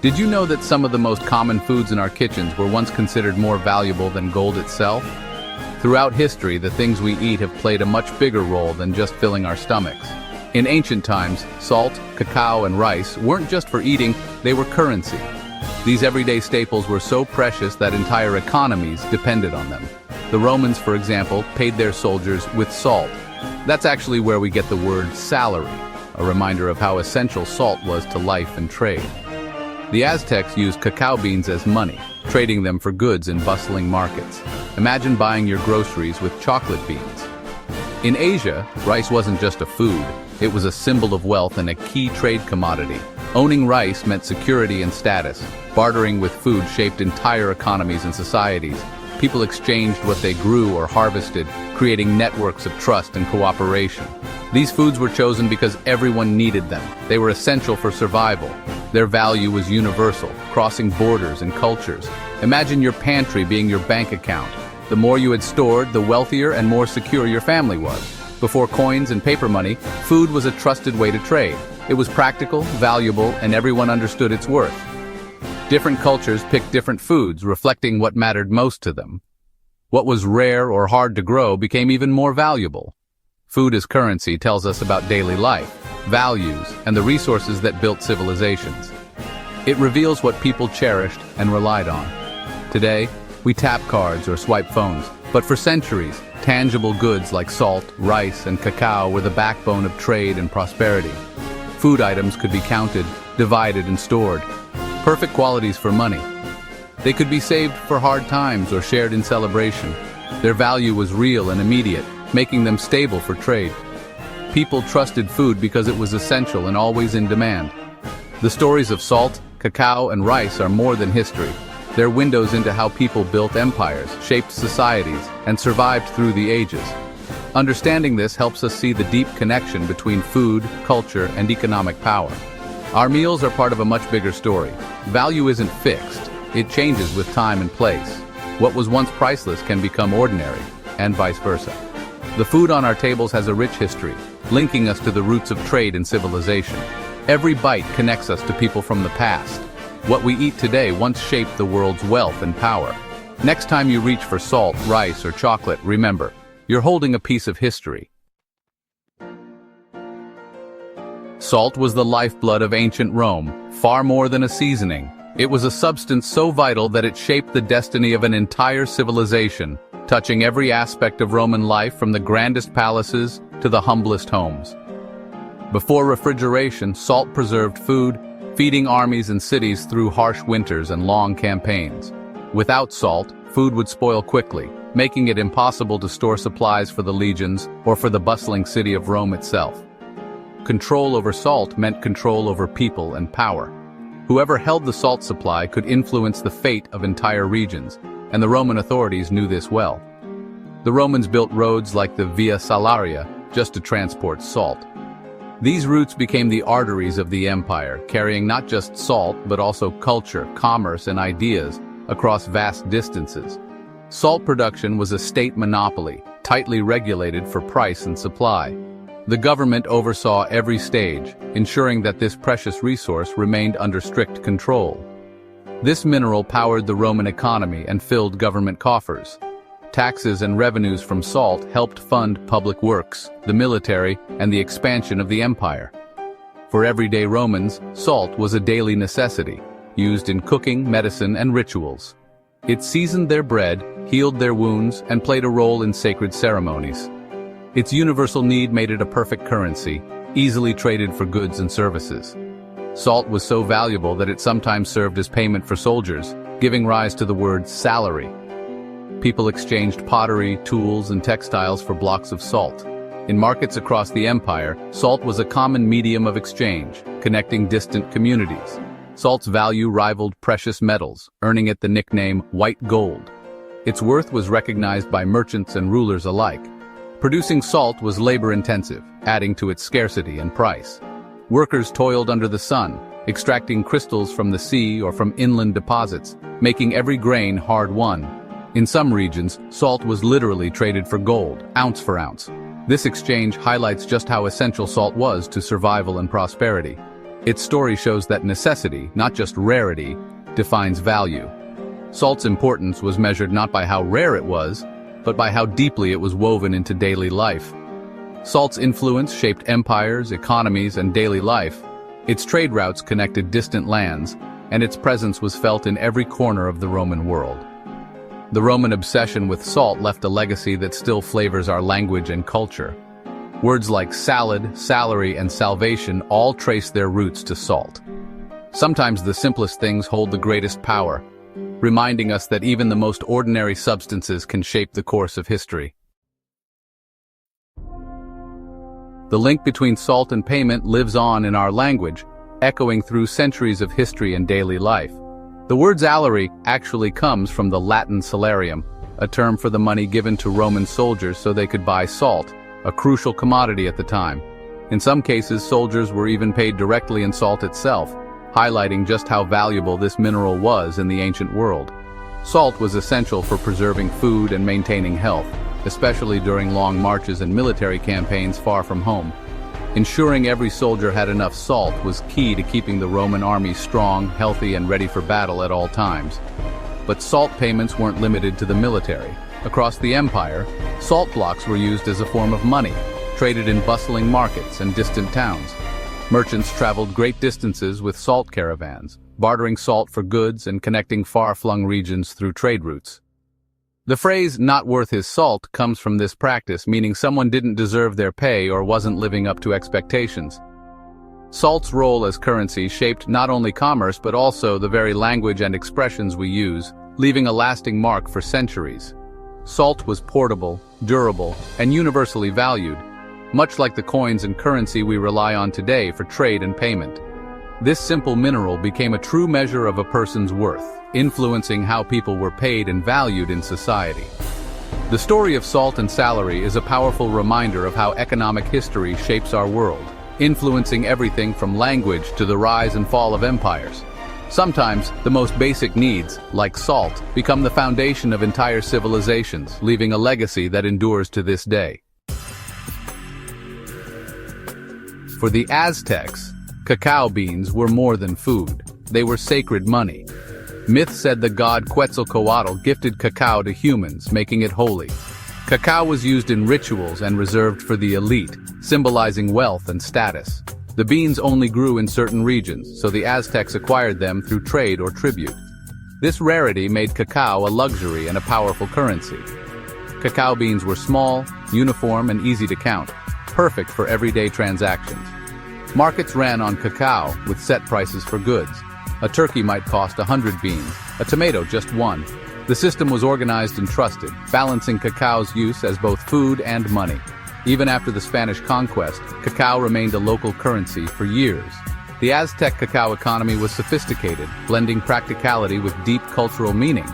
Did you know that some of the most common foods in our kitchens were once considered more valuable than gold itself? Throughout history, the things we eat have played a much bigger role than just filling our stomachs. In ancient times, salt, cacao, and rice weren't just for eating, they were currency. These everyday staples were so precious that entire economies depended on them. The Romans, for example, paid their soldiers with salt. That's actually where we get the word salary, a reminder of how essential salt was to life and trade. The Aztecs used cacao beans as money, trading them for goods in bustling markets. Imagine buying your groceries with chocolate beans. In Asia, rice wasn't just a food, it was a symbol of wealth and a key trade commodity. Owning rice meant security and status. Bartering with food shaped entire economies and societies. People exchanged what they grew or harvested, creating networks of trust and cooperation. These foods were chosen because everyone needed them. They were essential for survival. Their value was universal, crossing borders and cultures. Imagine your pantry being your bank account. The more you had stored, the wealthier and more secure your family was. Before coins and paper money, food was a trusted way to trade. It was practical, valuable, and everyone understood its worth. Different cultures picked different foods, reflecting what mattered most to them. What was rare or hard to grow became even more valuable. Food as currency tells us about daily life, values, and the resources that built civilizations. It reveals what people cherished and relied on. Today, we tap cards or swipe phones, but for centuries, tangible goods like salt, rice, and cacao were the backbone of trade and prosperity. Food items could be counted, divided, and stored. Perfect qualities for money. They could be saved for hard times or shared in celebration. Their value was real and immediate, making them stable for trade. People trusted food because it was essential and always in demand. The stories of salt, cacao, and rice are more than history. They're windows into how people built empires, shaped societies, and survived through the ages. Understanding this helps us see the deep connection between food, culture, and economic power. Our meals are part of a much bigger story. Value isn't fixed. It changes with time and place. What was once priceless can become ordinary, and vice versa. The food on our tables has a rich history, linking us to the roots of trade and civilization. Every bite connects us to people from the past. What we eat today once shaped the world's wealth and power. Next time you reach for salt, rice, or chocolate, remember, you're holding a piece of history. Salt was the lifeblood of ancient Rome, far more than a seasoning. It was a substance so vital that it shaped the destiny of an entire civilization, touching every aspect of Roman life from the grandest palaces to the humblest homes. Before refrigeration, salt preserved food, feeding armies and cities through harsh winters and long campaigns. Without salt, food would spoil quickly, making it impossible to store supplies for the legions or for the bustling city of Rome itself. Control over salt meant control over people and power. Whoever held the salt supply could influence the fate of entire regions, and the Roman authorities knew this well. The Romans built roads like the Via Salaria just to transport salt. These routes became the arteries of the empire, carrying not just salt but also culture, commerce, and ideas across vast distances. Salt production was a state monopoly, tightly regulated for price and supply. The government oversaw every stage, ensuring that this precious resource remained under strict control. This mineral powered the Roman economy and filled government coffers. Taxes and revenues from salt helped fund public works, the military, and the expansion of the empire. For everyday Romans, salt was a daily necessity, used in cooking, medicine, and rituals. It seasoned their bread, healed their wounds, and played a role in sacred ceremonies. Its universal need made it a perfect currency, easily traded for goods and services. Salt was so valuable that it sometimes served as payment for soldiers, giving rise to the word salary. People exchanged pottery, tools, and textiles for blocks of salt. In markets across the empire, salt was a common medium of exchange, connecting distant communities. Salt's value rivaled precious metals, earning it the nickname white gold. Its worth was recognized by merchants and rulers alike. Producing salt was labor-intensive, adding to its scarcity and price. Workers toiled under the sun, extracting crystals from the sea or from inland deposits, making every grain hard-won. In some regions, salt was literally traded for gold, ounce for ounce. This exchange highlights just how essential salt was to survival and prosperity. Its story shows that necessity, not just rarity, defines value. Salt's importance was measured not by how rare it was, but by how deeply it was woven into daily life. Salt's influence shaped empires, economies, and daily life. Its trade routes connected distant lands, and its presence was felt in every corner of the Roman world. The Roman obsession with salt left a legacy that still flavors our language and culture. Words like salad, salary, and salvation all trace their roots to salt. Sometimes the simplest things hold the greatest power, reminding us that even the most ordinary substances can shape the course of history. The link between salt and payment lives on in our language, echoing through centuries of history and daily life. The word salary actually comes from the Latin salarium, a term for the money given to Roman soldiers so they could buy salt, a crucial commodity at the time. In some cases, soldiers were even paid directly in salt itself, highlighting just how valuable this mineral was in the ancient world. Salt was essential for preserving food and maintaining health, especially during long marches and military campaigns far from home. Ensuring every soldier had enough salt was key to keeping the Roman army strong, healthy, and ready for battle at all times. But salt payments weren't limited to the military. Across the empire, salt blocks were used as a form of money, traded in bustling markets and distant towns. Merchants traveled great distances with salt caravans, bartering salt for goods and connecting far-flung regions through trade routes. The phrase, "not worth his salt," comes from this practice, meaning someone didn't deserve their pay or wasn't living up to expectations. Salt's role as currency shaped not only commerce but also the very language and expressions we use, leaving a lasting mark for centuries. Salt was portable, durable, and universally valued, much like the coins and currency we rely on today for trade and payment. This simple mineral became a true measure of a person's worth, influencing how people were paid and valued in society. The story of salt and salary is a powerful reminder of how economic history shapes our world, influencing everything from language to the rise and fall of empires. Sometimes, the most basic needs, like salt, become the foundation of entire civilizations, leaving a legacy that endures to this day. For the Aztecs, cacao beans were more than food. They were sacred money. Myth said the god Quetzalcoatl gifted cacao to humans, making it holy. Cacao was used in rituals and reserved for the elite, symbolizing wealth and status. The beans only grew in certain regions, so the Aztecs acquired them through trade or tribute. This rarity made cacao a luxury and a powerful currency. Cacao beans were small, uniform, and easy to count, perfect for everyday transactions. Markets ran on cacao, with set prices for goods. A turkey might cost 100 beans, a tomato just one. The system was organized and trusted, balancing cacao's use as both food and money. Even after the Spanish conquest, cacao remained a local currency for years. The Aztec cacao economy was sophisticated, blending practicality with deep cultural meaning.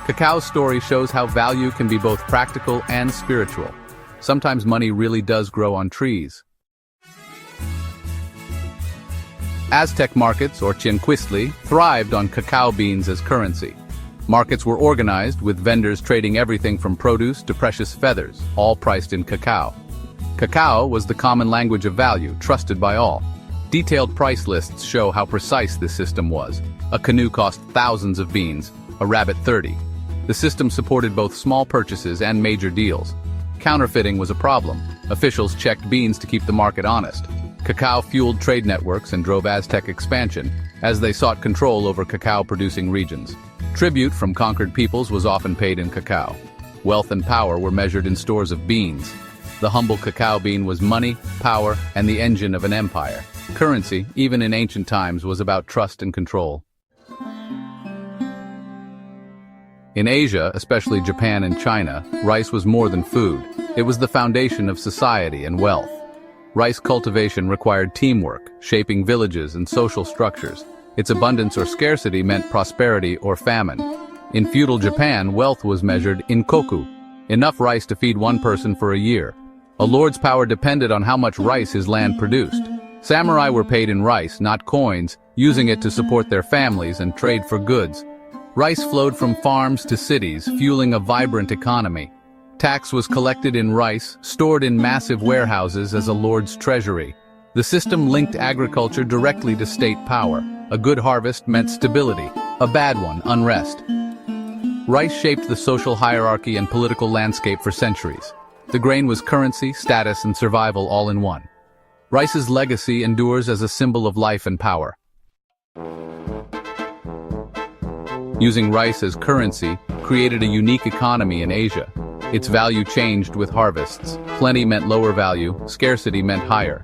Cacao's story shows how value can be both practical and spiritual. Sometimes money really does grow on trees. Aztec markets, or Chianquistli, thrived on cacao beans as currency. Markets were organized, with vendors trading everything from produce to precious feathers, all priced in cacao. Cacao was the common language of value, trusted by all. Detailed price lists show how precise this system was. A canoe cost thousands of beans, a rabbit 30. The system supported both small purchases and major deals. Counterfeiting was a problem. Officials checked beans to keep the market honest. Cacao fueled trade networks and drove Aztec expansion, as they sought control over cacao-producing regions. Tribute from conquered peoples was often paid in cacao. Wealth and power were measured in stores of beans. The humble cacao bean was money, power, and the engine of an empire. Currency, even in ancient times, was about trust and control. In Asia, especially Japan and China, rice was more than food. It was the foundation of society and wealth. Rice cultivation required teamwork, shaping villages and social structures. Its abundance or scarcity meant prosperity or famine. In feudal Japan, wealth was measured in koku, enough rice to feed one person for a year. A lord's power depended on how much rice his land produced. Samurai were paid in rice, not coins, using it to support their families and trade for goods. Rice flowed from farms to cities, fueling a vibrant economy. Tax was collected in rice, stored in massive warehouses as a lord's treasury. The system linked agriculture directly to state power. A good harvest meant stability, a bad one, unrest. Rice shaped the social hierarchy and political landscape for centuries. The grain was currency, status, and survival all in one. Rice's legacy endures as a symbol of life and power. Using rice as currency created a unique economy in Asia. Its value changed with harvests. Plenty meant lower value, scarcity meant higher.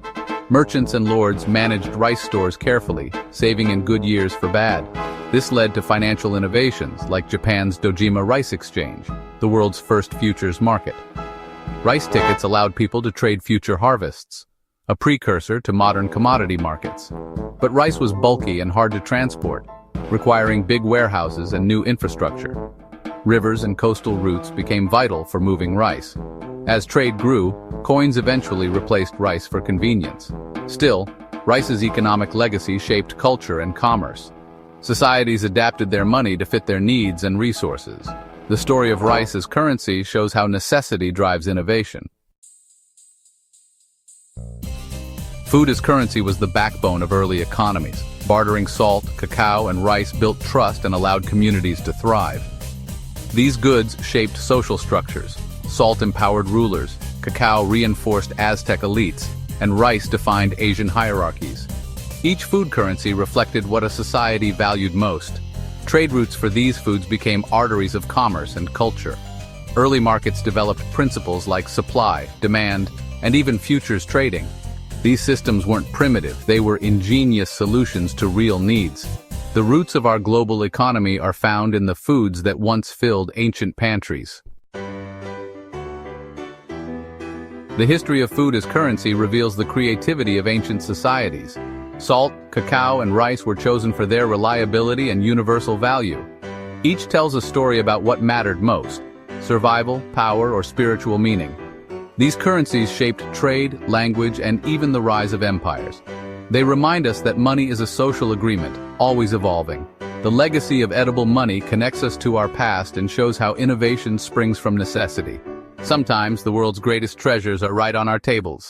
Merchants and lords managed rice stores carefully, saving in good years for bad. This led to financial innovations like Japan's Dojima Rice Exchange, the world's first futures market. Rice tickets allowed people to trade future harvests, a precursor to modern commodity markets. But rice was bulky and hard to transport, requiring big warehouses and new infrastructure. Rivers and coastal routes became vital for moving rice. As trade grew, coins eventually replaced rice for convenience. Still, rice's economic legacy shaped culture and commerce. Societies adapted their money to fit their needs and resources. The story of rice as currency shows how necessity drives innovation. Food as currency was the backbone of early economies. Bartering salt, cacao, and rice built trust and allowed communities to thrive. These goods shaped social structures. Salt empowered rulers, cacao reinforced Aztec elites, and rice defined Asian hierarchies. Each food currency reflected what a society valued most. Trade routes for these foods became arteries of commerce and culture. Early markets developed principles like supply, demand, and even futures trading. These systems weren't primitive, they were ingenious solutions to real needs. The roots of our global economy are found in the foods that once filled ancient pantries. The history of food as currency reveals the creativity of ancient societies. Salt, cacao, and rice were chosen for their reliability and universal value. Each tells a story about what mattered most: survival, power, or spiritual meaning. These currencies shaped trade, language, and even the rise of empires. They remind us that money is a social agreement, always evolving. The legacy of edible money connects us to our past and shows how innovation springs from necessity. Sometimes the world's greatest treasures are right on our tables.